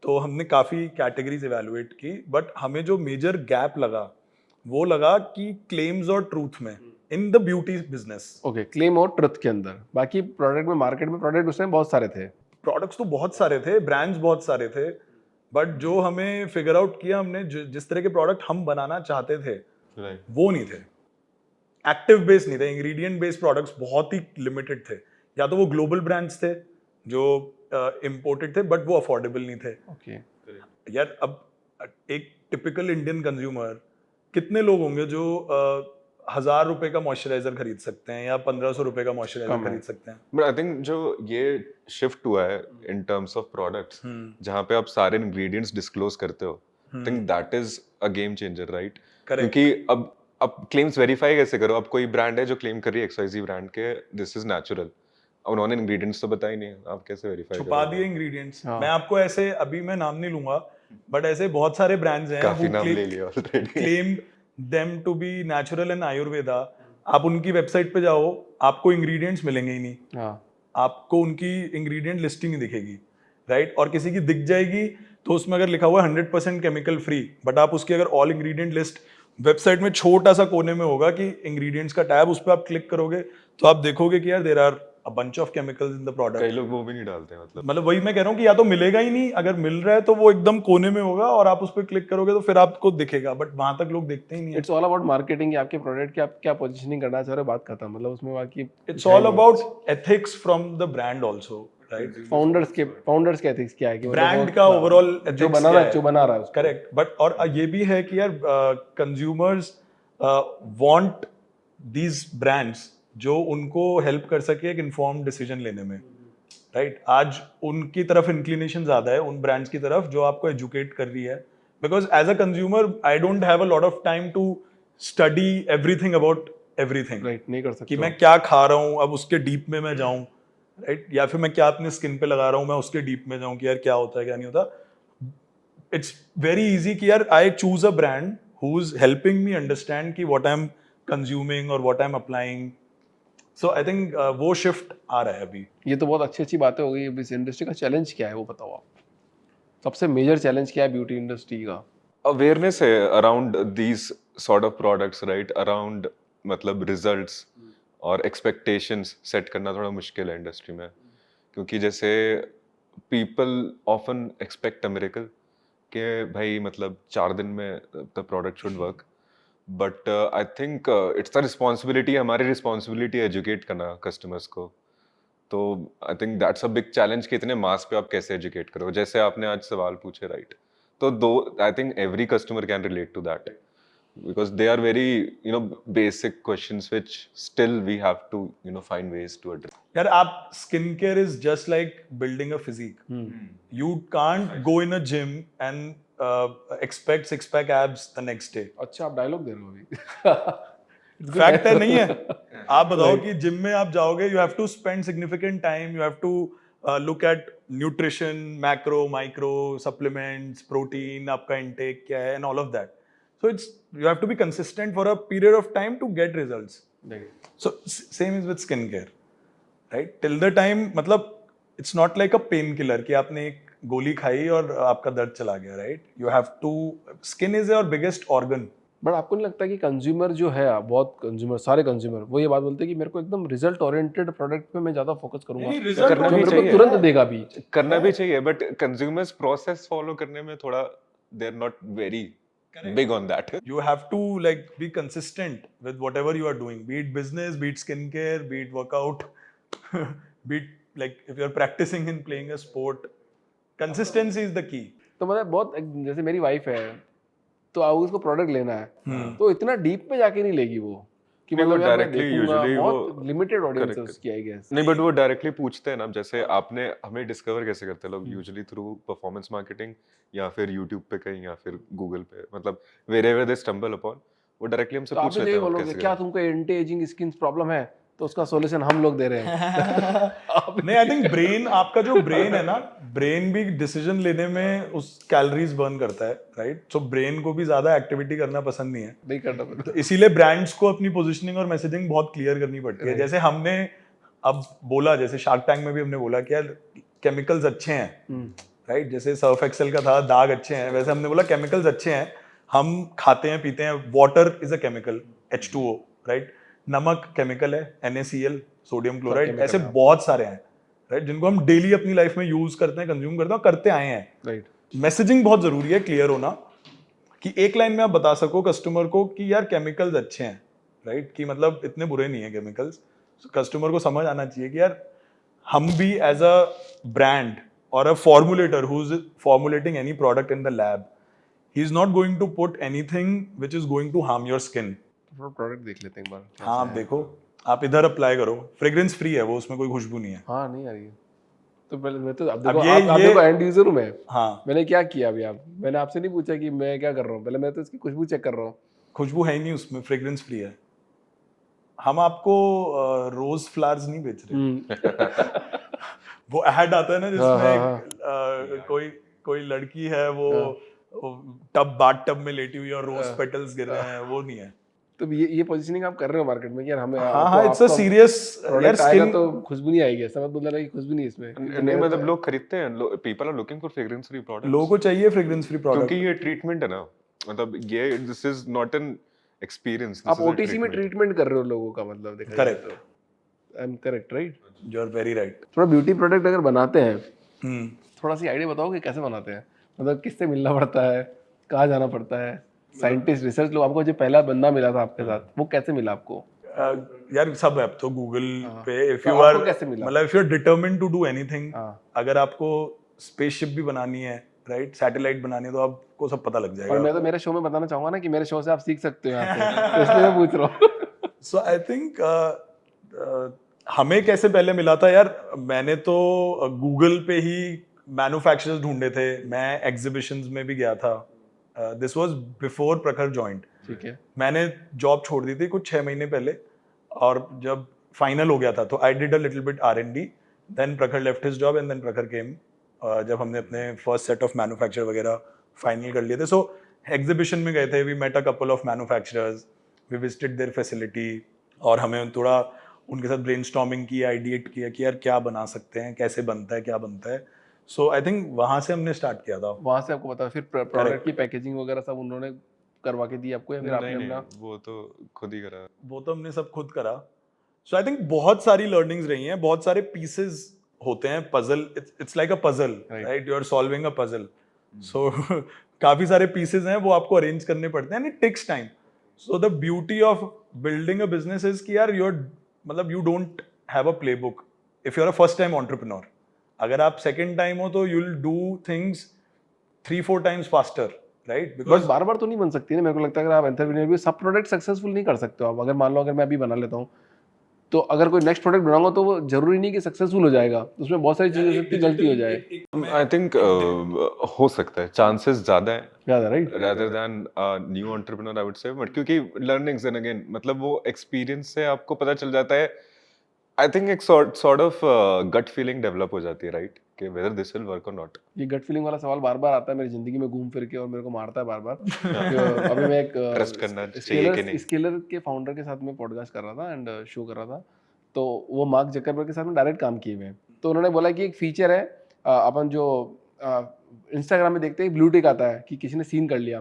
तो हमने काफ़ी कैटेगरीज इवेलुएट की, बट हमें जो मेजर गैप लगा वो लगा कि क्लेम्स और ट्रूथ में in the beauty business. Okay, claim और ट्रुथ के अंदर, बाकी प्रोडक्ट में, मार्केट में प्रोडक्ट उस टाइम बहुत सारे थे। प्रोडक्ट्स तो बहुत सारे थे, ब्रांड्स बहुत सारे थे, बट जो हमें फिगर आउट किया हमने, जिस तरह के प्रोडक्ट हम बनाना चाहते थे right. वो नहीं थे, एक्टिव बेस्ड नहीं थे, इंग्रेडिएंट बेस्ड प्रोडक्ट्स बहुत ही लिमिटेड थे, या तो वो ग्लोबल ब्रांड्स थे जो इम्पोर्टेड थे, बट वो अफोर्डेबल नहीं थे। ओके, यार अब एक टिपिकल इंडियन कंज्यूमर, कितने लोग होंगे जो 1000 रुपए का मॉइस्चराइजर खरीद सकते हैं या 1500 रुपए का मॉइस्चराइजर खरीद सकते हैं? बट आई थिंक जो ये शिफ्ट हुआ है इन टर्म्स ऑफ प्रोडक्ट्स, जहाँ पे आप सारे इंग्रेडिएंट्स डिस्क्लोज करते हो, आई think that is a game changer, right? क्योंकि अब क्लेम्स वेरीफाई कैसे करो? अब कोई ब्रांड है जो क्लेम कर रही है XYZ ब्रांड के दिस इज नेचुरल, उन्होंने इंग्रेडिएंट्स तो बताए नहीं, आप कैसे वेरीफाई छुपा दिए इंग्रेडिएंट्स। मैं आपको ऐसे, अभी मैं नाम नहीं लूंगा, बट ऐसे बहुत सारे ब्रांड्स हैं काफी नाम ले लिए already, claim them to be natural and Ayurveda. आप उनकी वेबसाइट पे जाओ, आपको इंग्रेडिएंट्स मिलेंगे ही नहीं, आपको उनकी इंग्रेडिएंट लिस्टिंग ही दिखेगी, राइट? और किसी की दिख जाएगी तो उसमें अगर लिखा हुआ है 100% केमिकल फ्री, बट आप उसकी अगर ऑल इंग्रेडिएंट लिस्ट वेबसाइट में छोटा सा कोने में होगा कि इंग्रेडिएंट्स का टैब, उस पर आप क्लिक करोगे तो आप देखोगे कि यार there are a bunch of chemicals in the कई प्रोडक्ट। लोग वो भी नहीं डालते मतलब मतलब वही मैं कह रहा हूँ कि या तो मिलेगा ही नहीं, अगर मिल रहा है तो वो एकदम कोने में होगा और आप उस पर क्लिक करोगे तो फिर आपको दिखेगा, बट वहां तक लोग देखते ही नहीं है। इट्स ऑल अबाउट मार्केटिंग, आपके प्रोडक्ट की आप क्या पोजीशनिंग करना चाह रहे हो, बात खत्म। मतलब उसमें बाकी it's all about ethics from the brand also, right? Founders के एथिक्स क्या है कि मतलब ब्रांड वो का ओवरऑल जो बना रहा है उसको। करेक्ट, बट और ये भी है कि यार कंज्यूमर्स वांट दीज ब्रांड्स जो उनको हेल्प कर सके एक इन्फॉर्म्ड डिसीजन लेने में, राइट? आज उनकी तरफ इंक्लिनेशन ज्यादा है, उन ब्रांड्स की तरफ जो आपको एजुकेट कर रही है, because as a consumer I don't have a lot of time to study everything about everything, right, नहीं कर कि सकते मैं क्या खा रहा हूँ अब उसके डीप में मैं जाऊं, राइट? या फिर मैं क्या अपने स्किन पे लगा रहा हूँ मैं उसके डीप में जाऊं कि यार क्या होता है क्या नहीं होता। इट्स वेरी इजी कि यार I choose a brand who is helping me understand कि व्हाट आई एम कंज्यूमिंग और what I am applying. So I think वो शिफ्ट आ रहा है अभी। ये तो बहुत अच्छी बातें हो गई। अब इस इंडस्ट्री का चैलेंज क्या है वो बताओ आप, सबसे मेजर चैलेंज क्या है ब्यूटी इंडस्ट्री का? अवेयरनेस है around these sort of products, right? Around मतलब रिजल्ट्स और एक्सपेक्टेशंस सेट करना थोड़ा मुश्किल है इंडस्ट्री में, क्योंकि जैसे people often expect a miracle कि भाई मतलब 4 दिन में the product should work, but I think it's the responsibility, हमारी रिस्पॉन्सिबिलिटी एजुकेट करना कस्टमर्स को। तो I think that's a big challenge कि इतने मास पे आप कैसे एजुकेट करो, जैसे आपने आज सवाल पूछे, राइट? तो दो I think every customer can relate to that because they are very basic questions which still we have to find ways to address. यार आप skin care is just like building a physique. You can't go in a gym and expect six pack abs the next day. अच्छा, आप dialogue दे रहे हो अभी fact है, नहीं है? आप बताओ कि जिम में आप जाओगे, you have to spend significant time, you have to look at nutrition, macro micro supplements, protein आपका इंटेक क्या है and all of that. So it's you have to be consistent for a period of time to get results. So same is with skin care, right? Till the time मतलब it's not like a pain killer कि आपने एक गोली खाई और आपका दर्द चला गया, right? You have to, skin is your biggest organ. But आपको नहीं लगता कि कंज्यूमर जो है, बहुत कंज्यूमर, सारे कंज्यूमर वो ये बात बोलते हैं कि मेरे को एकदम रिजल्ट ओरिएंटेड प्रोडक्ट पे मैं ज्यादा फोकस करूंगा, नहीं, result करना जो भी मेरे को चाहिए, तुरंत देगा भी। करना भी चाहिए, बट कंज्यूमर्स प्रोसेस फॉलो करने में थोड़ा they are not very big on that. You have to like be consistent with whatever you are doing, be it business, be it skincare, be it workout, be it like if you're practicing in playing a sport, consistency is the key. तो मतलब बहुत, जैसे मेरी wife है तो अब उसको product लेना है तो इतना डीप में जाके नहीं लेगी वो, कि नहीं, वो मतलब यार मैं directly देखूंगा, usually बहुत वो- लिमिटेड ऑडियंस है correct, उसकी आई गेस। नहीं, बट वो डायरेक्टली पूछते हैं ना, जैसे आपने हमें डिस्कवर कैसे करते हैं लोग? यूजुअली थ्रू परफॉर्मेंस मार्केटिंग या फिर यूट्यूब पे कहीं या फिर गूगल पे, मतलब वेरेवर दे स्टम्बल अपॉन, वो डायरेक्टली हमसे तो आप पूछ भी लेते यही हैं आप बोलोगे कैसे क्या करें। तुमको एंटी एजिंग स्किन प्रॉब्लम है, तो उसका सॉल्यूशन हम लोग दे रहे हैं। नहीं, आई थिंक ब्रेन, आपका जो ब्रेन है ना, ब्रेन भी डिसीजन लेने में उस कैलोरीज बर्न करता है, राइट? सो ब्रेन को भी ज्यादा एक्टिविटी करना पसंद नहीं है, नहीं करना पड़ता। तो इसीलिए ब्रांड्स को अपनी पोजीशनिंग और मैसेजिंग बहुत क्लियर करनी पड़ती है। जैसे हमने अब बोला, जैसे शार्क टैंक में भी हमने बोला कि यार केमिकल्स अच्छे हैं, राइट? जैसे सर्फ एक्सेल का था दाग अच्छे हैं, वैसे हमने बोला केमिकल्स अच्छे हैं, हम खाते हैं पीते हैं, water is a chemical, H2O, right? नमक केमिकल है, NaCl, सोडियम क्लोराइड, ऐसे बहुत सारे हैं, राइट? जिनको हम डेली अपनी लाइफ में यूज करते हैं, कंज्यूम करते हैं और करते आए हैं। राइट, मैसेजिंग बहुत जरूरी है, क्लियर होना, कि एक लाइन में आप बता सको कस्टमर को कि यार केमिकल्स अच्छे हैं, राइट? कि मतलब इतने बुरे नहीं है केमिकल्स। कस्टमर को समझ आना चाहिए कि यार हम भी एज अ ब्रांड और a formulator who is formulating any product in the lab, he is not going to put anything which is going to harm your skin. तो प्रोडक्ट देख लेते हैं एक बार। हाँ, आप देखो, आप इधर अप्लाई करो, फ्रेग्रेंस फ्री है वो, उसमें कोई खुशबू नहीं है। हाँ, नहीं आ रही है तो पहले मैं तो, अब देखो अब आप ये देखो एंड यूजर हूँ मैं। हाँ, मैंने क्या किया अभी, आप, मैंने आपसे नहीं पूछा कि मैं क्या कर रहा हूँ, पहले मैं तो इसकी खुशबू चेक कर रहा हूँ। खुशबू है ही नहीं उसमें, फ्रेग्रेंस फ्री है। हम आपको रोज फ्लावर्स नहीं बेच रहे। वो ऐड आता है ना जिसमें कोई लड़की है, वो बाथ टब में लेटी हुई और रोज पेटल्स गिर रहे हैं, वो नहीं है। तो ये पोजीशनिंग आप कर रहे हो मार्केट में कि यार हमें हाँ, इट्स अ सीरियस यार, प्रोडक्ट आएगा स्किन तो खुशबू नहीं आएगी, ऐसा मत बोल रहा कि खुशबू नहीं है इसमें। नहीं, मतलब लोग खरीदते हैं, people are looking for fragrance free लोगों प्रोडक्ट्स, को चाहिए फ्रेग्रेंस फ्री क्योंकि प्रोडक्ट। ये ट्रीटमेंट है ना, मतलब ये this is not an experience, आप ओटीसी में ट्रीटमेंट कर रहे हो लोगों का, मतलब देखा जाए करेक्ट, तो। I am correct right? You are very right. थोड़ा ब्यूटी प्रोडक्ट अगर बनाते हैं, हम्म। थोड़ा सी आइडिया बताओ कि कैसे बनाते हैं, मतलब किससे मिलना पड़ता है, कहाँ जाना पड़ता है, साइंटिस्ट रिसर्च लोग, आपको जो पहला बंदा मिला था आपके साथ वो कैसे मिला आपको? यार सब ऐप तो गूगल पे, इफ तो यू आर आपको कैसे मिला? मतलब if you are determined to do anything, हाँ। अगर आपको स्पेसशिप भी बनानी है, राइट, सैटेलाइट बनानी है, तो आपको सब पता लग और जाएगा। मैं तो मेरे शो में बताना चाहूंगा ना कि मेरे शो से आप सीख सकते हो यहाँ से, तो इसलिए मैं पूछ रहा हूँ। सो आई थिंक हमें कैसे पहले मिला था यार, मैंने तो गूगल पे ही मैन्युफैक्चरर्स ढूंढे थे, मैं एग्जीबिशंस में भी गया था। दिस वाज बिफोर प्रखर जॉइंट। ठीक है। मैंने जॉब छोड़ दी थी कुछ 6 महीने पहले, और जब फाइनल हो गया था तो I did a little bit R&D, then Prakhar left his job and then Prakhar came, जब हमने अपने फर्स्ट सेट ऑफ मैन्युफैक्चर वगैरह फाइनल कर लिए थे। सो एग्जीबिशन में गए थे, we met a couple of manufacturers, we visited their facility, और हमें थोड़ा उनके साथ ब्रेनस्टॉर्मिंग की, आइडिएट किया कि यार क्या बना सकते हैं, कैसे बनता है, क्या बनता है। सो आई थिंक वहाँ से हमने स्टार्ट किया था। वहां से आपको पता, फिर प्रोडक्ट की पैकेजिंग वगैरह सब उन्होंने करवा के दी आपको या फिर आपने नहीं अपना? नहीं, वो तो खुद ही करा। वो तो हमने सब खुद करा। सो आई थिंक बहुत सारी लर्निंग्स रही हैं, बहुत सारे पीसेस होते हैं puzzle, it's like a puzzle, right, you are solving a puzzle. So काफी सारे पीसेस हैं, वो आपको अरेंज करने पड़ते हैं, and it takes time. So the beauty of building a business is कि यार मतलब you don't have a playbook if you are a first time entrepreneur. अगर आप सेकंड टाइम हो तो you will do things 3-4 times faster, right, but because बार बार तो नहीं बन सकती ना, मेरे को लगता है अगर आप एंटरप्रेन्योर भी सब प्रोडक्ट सक्सेसफुल नहीं कर सकते हो आप। अगर मान लो अगर मैं अभी बना लेता हूँ, तो अगर कोई नेक्स्ट प्रोडक्ट बनाऊंगा तो वो जरूरी नहीं कि सक्सेसफुल हो जाएगा, उसमें बहुत सारी चीजें हो सकती है गलती हो जाए। आई थिंक हो सकता है, चांसेस ज्यादा है ज्यादा right? rather than new entrepreneur I would say, but क्योंकि लर्निंग्स एंड अगेन मतलब वो एक्सपीरियंस से आपको पता चल जाता है। आई थिंक एक sort of gut feeling develop हो जाती है, राइट, कि वेदर दिस विल वर्क और नॉट। ये गट फीलिंग वाला सवाल बार बार आता है मेरी जिंदगी में घूम फिर के, और मेरे को मारता है बार बार। अभी मैं एक ट्रस्ट करना चाहिए कि नहीं। स्केलर के फाउंडर के साथ में पॉडकास्ट कर रहा था एंड शो कर रहा था, तो वो मार्क जकरबर्ग के साथ में डायरेक्ट काम किए हुए हैं। तो उन्होंने बोला कि एक फीचर है, अपन जो इंस्टाग्राम में देखते हैं ब्लू टिक आता है कि किसी ने सीन कर लिया,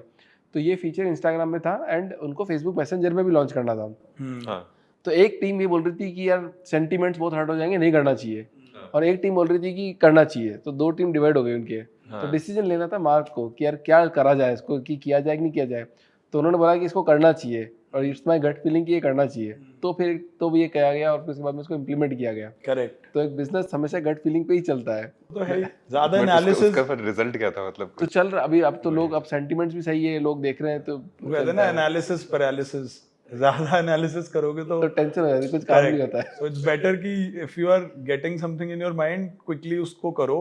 तो ये फीचर इंस्टाग्राम में था एंड उनको फेसबुक मैसेंजर में भी लॉन्च करना था। हाँ तो एक टीम ये बोल रही थी कि यार सेंटीमेंट्स बहुत हर्ट हो जाएंगे, नहीं करना चाहिए, और एक टीम बोल रही थी कि करना चाहिए। तो दो टीम डिवाइड हो गई उनके। तो डिसीजन लेना था मार्क को कि यार क्या करा जाए इसको, कि किया जाए कि नहीं किया जाए। तो उन्होंने बोला कि इसको करना चाहिए, और इट्स माय गट फीलिंग कि ये करना चाहिए। तो फिर तो भी ये किया गया, और फिर उसके बाद में इसको इम्प्लीमेंट किया गया। करेक्ट। तो एक बिजनेस हमेशा गट फीलिंग पे ही चलता है। तो है ज्यादा बट एनालिसिस, उसका फिर रिजल्ट क्या था, मतलब तो चल रहा अभी, अब तो लोग, अब सेंटीमेंट्स भी सही है, लोग देख रहे हैं, तो कहते हैं ना एनालिसिस पैरालिसिस, ज्यादा एनालिसिस करोगे तो टेंशन हो जाती है, कुछ काम नहीं होता है। सो इट्स बेटर कि if you are getting something in your mind, quickly उसको करो,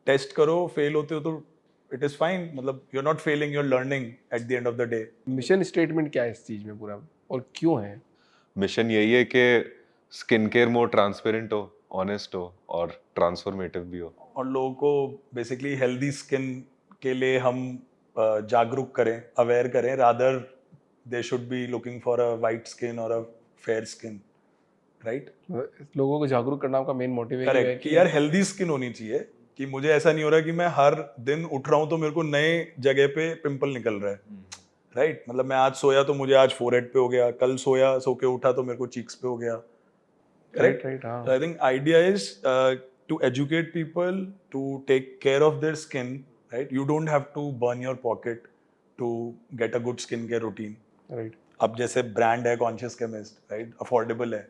टेस्ट करो, फेल होते हो तो इट इज फाइन, मतलब you are not failing, you are learning at the end of the day. Mission statement क्या है इस चीज में पूरा, और क्यों है? मिशन यही है कि स्किन केयर मोर ट्रांसपेरेंट हो, ऑनेस्ट हो और ट्रांसफॉर्मेटिव भी हो। और लोगों को बेसिकली हेल्दी स्किन के लिए हम जागरूक करें, अवेयर करें, rather they should be looking for a white skin और अ फेयर स्किन, राइट। लोगों को जागरूक करना आपका मेन मोटिव है करेक्ट, कि यार हेल्दी स्किन होनी चाहिए, कि मुझे ऐसा नहीं हो रहा कि मैं हर दिन उठ रहा हूँ तो मेरे को नए जगह पे पिंपल निकल रहा है, राइट। मतलब मैं आज सोया तो मुझे आज फोरहेड पे हो गया, कल सोया सो के उठा तो मेरे को चीक्स पे हो गया, करेक्ट। राइट हाँ। So I think idea is to educate people to take care of their skin, right? You don't have to burn your pocket to get a good skincare routine. Right. अब जैसे brand है conscious chemist, right, affordable है।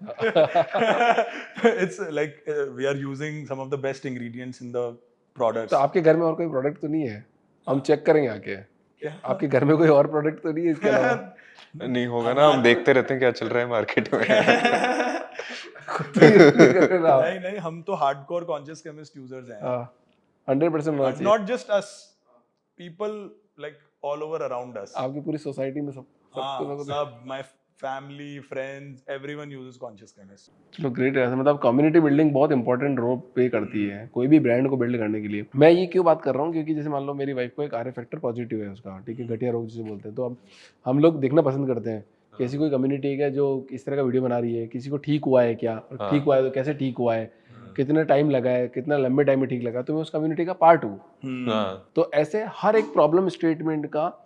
It's like we are using some of the best ingredients in the products. तो आपके घर में और कोई प्रोडक्ट तो नहीं है? हम चेक करेंगे आके। क्या? आपके घर में कोई और प्रोडक्ट तो नहीं है इसके अलावा? नहीं होगा ना, हम देखते रहते हैं क्या चल रहा है मार्केट में। नहीं नहीं, हम तो हार्डकोर कॉन्शियस केमिस्ट यूजर्स हैं। 100% होना चाहिए। Not just us, people like all over around us. आपकी पूरी सोसाइटी में सब my family, friends, everyone uses conscious chemist. चलो ग्रेट है। मतलब कम्युनिटी बिल्डिंग बहुत इंपॉर्टेंट रोल प्ले करती है कोई भी ब्रांड को बिल्ड करने के लिए। मैं ये क्यों बात कर रहा हूँ, क्योंकि जैसे मान लो मेरी वाइफ को एक आर फैक्टर पॉजिटिव है उसका, ठीक है, गठिया रोग जिसे बोलते हैं। तो अब हम लोग देखना पसंद करते हैं कि ऐसी कोई कम्युनिटी है जो इस तरह का वीडियो बना रही है, किसी को ठीक हुआ है क्या, और ठीक हुआ है तो कैसे ठीक हुआ है, कितना टाइम लगा है, कितना लंबे टाइम में ठीक लगा, तो मैं उस कम्युनिटी का पार्ट हूँ। तो ऐसे हर एक प्रॉब्लम स्टेटमेंट का,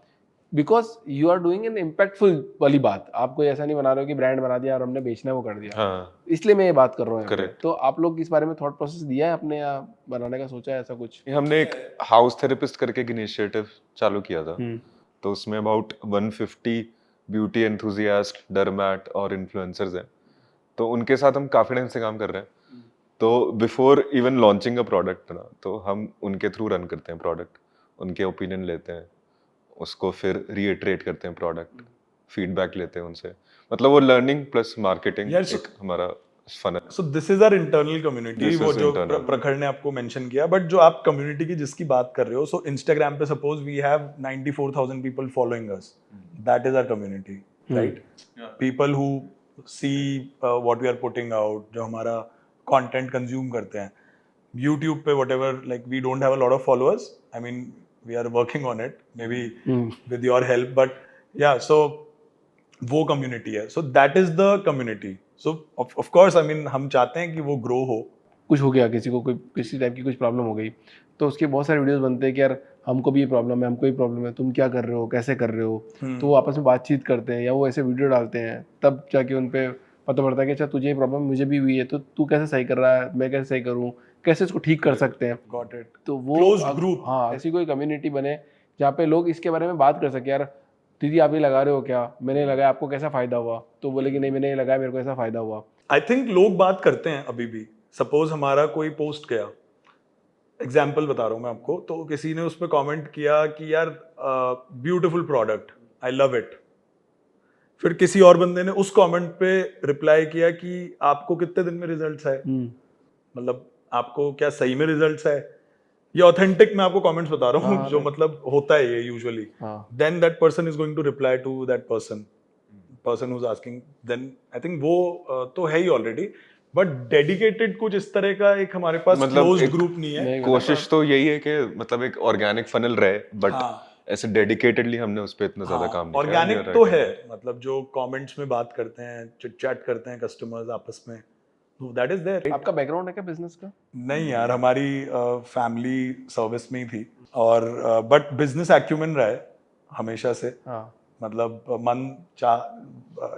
because you are doing an impactful वाली बात, आप कोई ऐसा नहीं बना रहे हो कि ब्रांड बना दिया और हमने बेचना वो कर दिया। इसलिए मैं ये बात कर रहा हूँ यहाँ पे। Correct. तो आप लोग इस बारे में थॉट प्रोसेस दिया है अपने, या बनाने का सोचा है ऐसा कुछ? हमने एक हाउस थेरेपिस्ट करके एक इनिशिएटिव चालू किया था, हम्म। तो उसमें अबाउट 150 ब्यूटी एंथुजियास्ट, डर्मैट और इन्फ्लुएंसर्स हैं, तो उनके साथ हम काफी टाइम से काम कर रहे हैं। तो before even launching a product ना, तो हम उनके थ्रू रन करते हैं प्रोडक्ट, उनके ओपिनियन लेते हैं, उसको फिर रीइटरेट करते हैं प्रोडक्ट, फीडबैक लेते हैं उनसे, मतलब वो लर्निंग प्लस मार्केटिंग Yes, एक हमारा फन है। So this is our internal community, This वो is जो internal. प्रखर ने आपको मेंशन किया, बट जो आप कम्युनिटी की जिसकी बात कर रहे हो, सो इंस्टाग्राम पे suppose we have 94,000 people following us, that is our community, right? People who see what we are putting out, जो हमारा कंटेंट कंज्यूम करते हैं YouTube पे, whatever, like we don't have a lot of followers, I mean we are working on it, maybe with your help, but yeah, so वो community है, so that is the community. So of course, I mean हम चाहते हैं कि वो grow हो। कुछ हो गया, किसी को कोई किसी टाइप की कुछ प्रॉब्लम हो गई, तो उसके बहुत सारे वीडियोस बनते हैं कि यार हमको भी ये प्रॉब्लम है, हमको ये प्रॉब्लम है, तुम क्या कर रहे हो, कैसे कर रहे हो। तो वो आपस में बातचीत करते हैं या वो ऐसे वीडियो डालते हैं, तब जाके उन पे पता पड़ता है कि अच्छा तुझे ये प्रॉब्लम मुझे भी हुई है, तो तू कैसे सही कर रहा है, मैं कैसे सही करूँ, कैसे इसको ठीक कर सकते हैं। Got it. तो वो Closed group. हाँ, ऐसी कोई कम्युनिटी बने जहाँ पे लोग इसके बारे में बात कर सके, यार दीदी आप ये लगा रहे हो क्या, मैंने लगाया, आपको कैसा फायदा हुआ, तो बोले कि नहीं मैंने ये लगाया, मेरे को ऐसा फायदा हुआ। आई थिंक लोग बात करते हैं अभी भी। सपोज हमारा कोई पोस्ट गया, एग्जाम्पल बता रहा हूँ मैं आपको, तो किसी ने उस पर कॉमेंट किया कि यार beautiful product, I love it. फिर किसी और बंदे ने उस कमेंट पे रिप्लाई किया कि आपको कितने दिन में रिजल्ट्स आए, मतलब आपको क्या सही में रिजल्ट्स आए। ये ऑथेंटिक मैं आपको कमेंट्स बता रहा हूँ, जो मतलब होता है ये usually. Then that person is going to reply to that person who's asking, then I think वो तो है ही ऑलरेडी, बट डेडिकेटेड कुछ इस तरह का एक हमारे पास मतलब क्लोज्ड एक ग्रुप नहीं है। कोशिश तो यही है कि मतलब एक ऑर्गेनिक फनल रहे, बट हाँ, ऐसे डेडिकेटेडली हमने उस पे इतना ज्यादा काम नहीं किया। ऑर्गेनिक तो है, मतलब जो कमेंट्स में बात करते हैं, चिट चैट करते हैं कस्टमर्स आपस में, दैट इज देयर। आपका बैकग्राउंड है क्या बिजनेस का? नहीं यार, हमारी फैमिली सर्विस में ही थी, और बट बिजनेस एक्यूमेन रहा है हमेशा से। हाँ। मतलब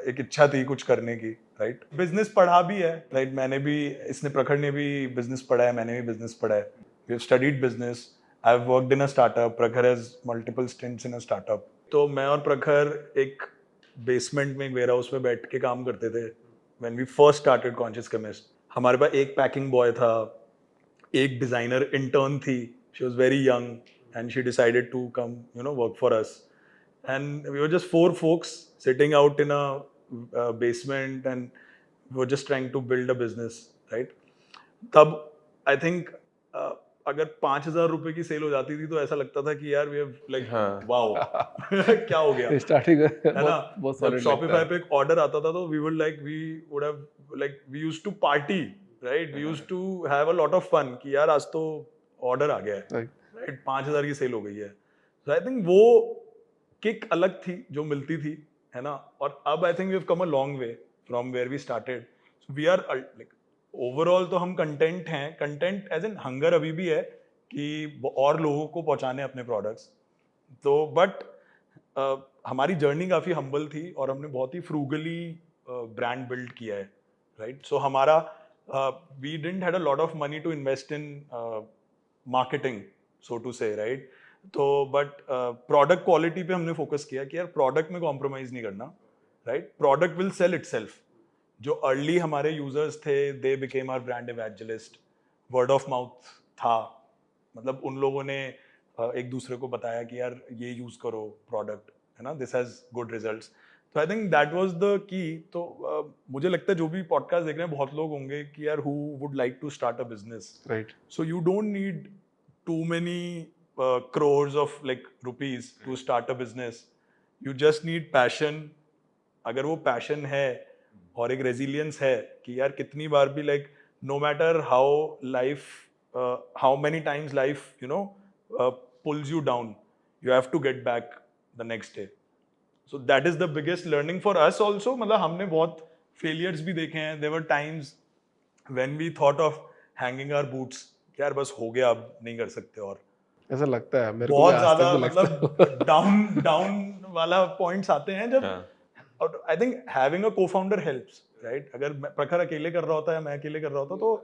एक इच्छा थी कुछ करने की, राइट? बिजनेस पढ़ा भी है, राइट? मैंने भी, इसने प्रखर ने भी बिजनेस पढ़ा है, मैंने भी बिजनेस पढ़ा है। We have studied business, I have worked in a startup, Prakhar has multiple stints in a startup. तो मैं और प्रखर एक बेसमेंट में, एक वेयर हाउस में बैठ के काम करते थे when we first started conscious chemist. हमारे पास एक पैकिंग बॉय था, एक डिजाइनर इंटर्न थी, she was very young and she decided to come work for us, and we were just four folks sitting out in a basement, and we were just trying to build a business, right? तब I think अगर 5,000 रुपए की cell हो जाती थी तो ऐसा लगता था कि यार we have like वाओ क्या हो गया, स्टार्टिंग है ना? बहुत जब solid Shopify लगता है। पे एक ऑर्डर आता था तो we would have like we used to party, right? We used to have a lot of fun कि यार आज तो ऑर्डर आ गया है, राइट? 5,000 की सेल हो गई है। तो आई थिंक वो किक अलग थी जो मिलती थी, है ना? और अब I think we have come a long way from where we started. We are like overall तो हम कंटेंट हैं, कंटेंट एज एन हंगर अभी भी है कि और लोगों को पहुंचाने अपने प्रोडक्ट्स। तो बट हमारी जर्नी काफी हम्बल थी और हमने बहुत ही फ्रूगली ब्रांड बिल्ड किया है, राइट? सो हमारा we didn't had a lot of money to invest in marketing, so to say, right? तो बट प्रोडक्ट क्वालिटी पे हमने फोकस किया कि यार प्रोडक्ट में कॉम्प्रोमाइज नहीं करना, right? Product will sell itself. जो अर्ली हमारे यूजर्स थे, they became our brand evangelist, word of mouth था, मतलब उन लोगों ने एक दूसरे को बताया कि यार ये यूज करो प्रोडक्ट, है ना, दिस हैज गुड रिजल्ट्स। तो I think that was the key. तो मुझे लगता है जो भी पॉडकास्ट देख रहे हैं बहुत लोग होंगे कि यार who would like to start a business, right? So you don't need too many crores of like rupees to start a business. You just need passion. अगर वो passion है और एक resilience है कि यार कितनी बार भी like no matter how life how many times life pulls you down, you have to get back the next day. So that is the biggest learning for us also. मतलब हमने बहुत failures भी देखे हैं. There were times when we thought of hanging our boots, यार बस हो गया, अब नहीं कर सकते। और ऐसा लगता है मेरे को, बहुत भी आज तक ज्यादा भी लगता है। मतलब डाउन वाला पॉइंट्स आते हैं जब और I think having a co-founder helps, right? अगर प्रखर अकेले कर रहा होता है या मैं अकेले कर रहा होता तो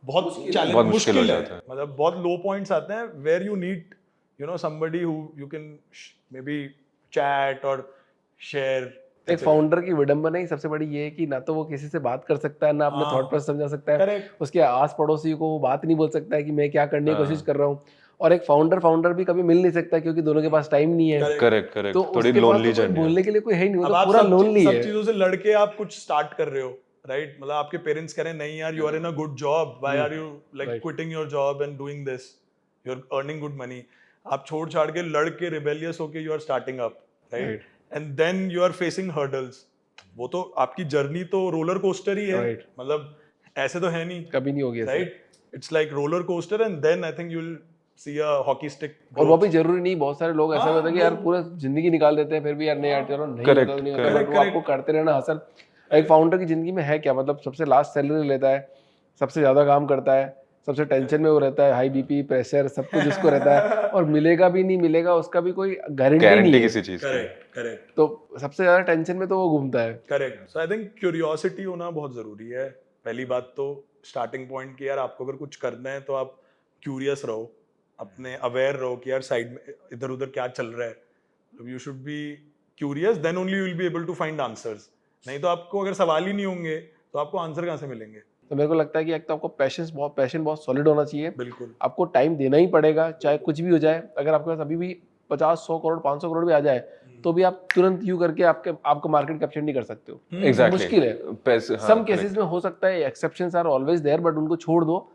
बहुत चैलेंज बहुत मुश्किल हो मुश्किल है, जाता है। मतलब बहुत लो पॉइंट्स आते हैं where you need somebody who you can maybe chat और share. एक फाउंडर की विडंबना ही सबसे बड़ी ये है कि ना तो वो किसी से बात कर सकता है, ना अपने हाँ, थॉट प्रोसेस समझा सकता है, करेक्ट, उसके आस पड़ोसी को वो बात नहीं बोल सकता है कि मैं क्या करने की हाँ। कोशिश कर रहा हूँ। और एक फाउंडर भी कभी मिल नहीं सकता क्योंकि दोनों के पास टाइम नहीं है, करेक्ट। करेक्ट करेक्ट तो थोड़ी उसके पास लोनली तो कोई जर्नी बोलने के लिए कोई है ही नहीं, वो अब तो आप पूरा लोनली सब है। चीजों से लड़के आप कुछ स्टार्ट कर रहे हो, राइट? मतलब आपके पेरेंट्स कह रहे हैं नहीं यार, you are in a good job, why are you like right. Quitting your job and doing this, you are earning good money. आप छोड़ छाड़ के लड़के रिबेलियस होके you are starting up, right? Right. And then you are facing hurdles. वो तो आपकी journey तो रोलर कोस्टर ही है, Right. मतलब ऐसे तो है नहीं, कभी नहीं होगी ऐसे। Right? It's like roller coaster and then I think you will see a hockey stick. और वो भी जरूरी नहीं, बहुत सारे लोग ऐसा हाँ, होता है कि यार लोग- पूरा जिंदगी निकाल देते हैं फिर भी यार नहीं यार चलो नहीं Correct, होता तो नहीं होता, correct. बट वो आपको करते रहना हासिल। एक फाउंडर की जिंदगी में है क्या, मतलब सबसे लास्ट सैलरी लेता है, सबसे ज्यादा काम करता है, सबसे टेंशन में वो रहता है, हाई बीपी प्रेशर सब कुछ उसको रहता है, और मिलेगा भी नहीं मिलेगा उसका भी कोई गारंटी नहीं गारंटी है, किसी चीज की करेक्ट करेक्ट तो सबसे ज्यादा टेंशन में तो वो घूमता है। Correct. So I think curiosity होना बहुत जरूरी है। पहली बात तो स्टार्टिंग पॉइंट की, यार आपको अगर कुछ करना है तो आप क्यूरियस रहो, अपने अवेयर रहो कि यार साइड में इधर उधर क्या चल रहा है। You should be curious, then only you will be able to find answers. नहीं तो आपको अगर सवाल ही नहीं होंगे तो आपको आंसर कहाँ से मिलेंगे? तो मेरे को लगता है कि एक तो आपको पैशन बहुत सॉलिड होना चाहिए, बिल्कुल आपको टाइम देना ही पड़ेगा चाहे कुछ भी हो जाए। अगर आपके पास अभी भी 50 100 करोड़ 500 करोड़ भी आ जाए तो भी आप तुरंत यू करके आपको मार्केट कैप्चर नहीं कर सकते हो, एग्जैक्टली मुश्किल है। पैसे हाँ सम केसेस में हो सकता है, exceptions are always there, but उनको छोड़ दो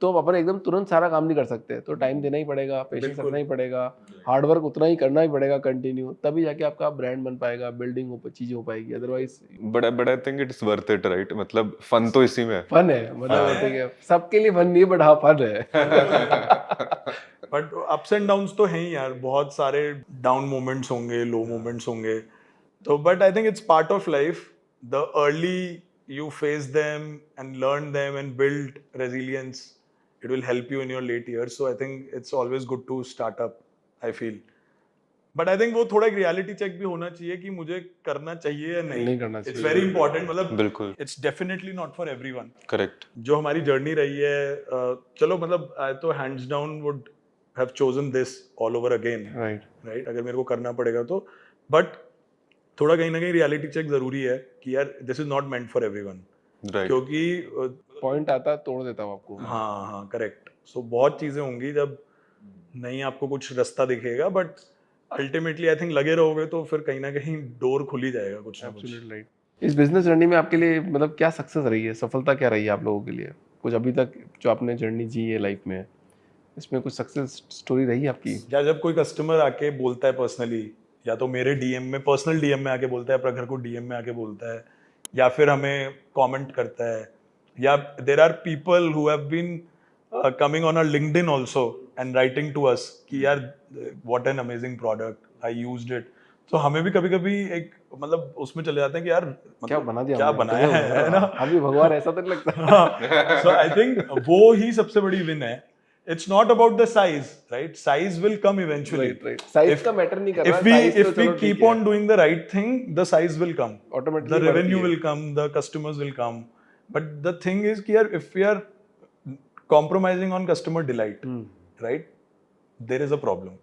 तो अपन एकदम तुरंत सारा काम नहीं कर सकते, तो टाइम देना ही पड़ेगा, पेशेंस बिल्कुल। रखना ही पड़ेगा, हार्ड वर्क उतना ही करना ही पड़ेगा कंटिन्यू, तभी जाके आपका ब्रांड बन पाएगा, बिल्डिंग हो चीजें हो पाएगी, otherwise but I think it's worth it right, मतलब फन तो इसी में है। फन है, मतलब ठीक है सबके लिए फन नहीं, बट हाँ फन है। बट अप्स एंड डाउन्स तो हैं ही यार, बहुत सारे डाउन मोमेंट्स होंगे, लो मोमेंट्स होंगे, तो but I think it's part of life. The early you face them and learn them and build resilience, it will help you in your late years. So I think it's always good to start up, I feel. But I think वो थोड़ा एक reality check भी होना चाहिए कि मुझे करना चाहिए या नहीं करना It's चाहिए। very important, मतलब बिल्कुल it's definitely not for everyone. Correct जो हमारी जर्नी रही है, चलो मतलब I तो hands down would have chosen this all over again, right? अगर मेरे को करना पड़ेगा तो, but थोड़ा कहीं ना कहीं रियलिटी चेक जरूरी है कि यार this is not meant for everyone, right क्योंकि पॉइंट आता है तोड़ देता हूँ आपको। हाँ हाँ करेक्ट। सो बहुत चीजें होंगी जब नहीं आपको कुछ रास्ता दिखेगा, बट अल्टीमेटली आई थिंक लगे रहोगे तो फिर कहीं ना कहीं डोर खुल ही जाएगा कुछ ना कुछ। Absolutely right. इस बिजनेस जर्नी में आपके लिए मतलब क्या सक्सेस रही है, सफलता क्या रही है आप लोगों के लिए, कुछ अभी तक जो आपने जर्नी जी है लाइफ में, इसमें कुछ सक्सेस स्टोरी रही है आपकी? या जब कोई कस्टमर आके बोलता है पर्सनली, या तो मेरे डीएम में, पर्सनल डीएम में आके बोलता है, प्रखर को डीएम में आके बोलता है, या फिर हमें कमेंट करता है, या there are people who have been coming on a LinkedIn also and writing to us कि यार what an amazing product, I used it. तो हमें भी कभी कभी एक मतलब उसमें चले जाते हैं कि यार क्या मतलब बना दिया क्या हमने, बनाया है ना? हम भी भगवान, ऐसा तो नहीं लगता। सो आई थिंक वो ही सबसे बड़ी विन है। It's not about the size, right? Size will come eventually. Right, size If- का मैटर नहीं कर रहा, If we size तो if we चलो keep ठीक है। on doing the right thing, the size will come. Automatically The बढ़ती revenue है। will come, the customers will come. But the thing is कि यार if we are compromising on customer delight, right? There is a problem.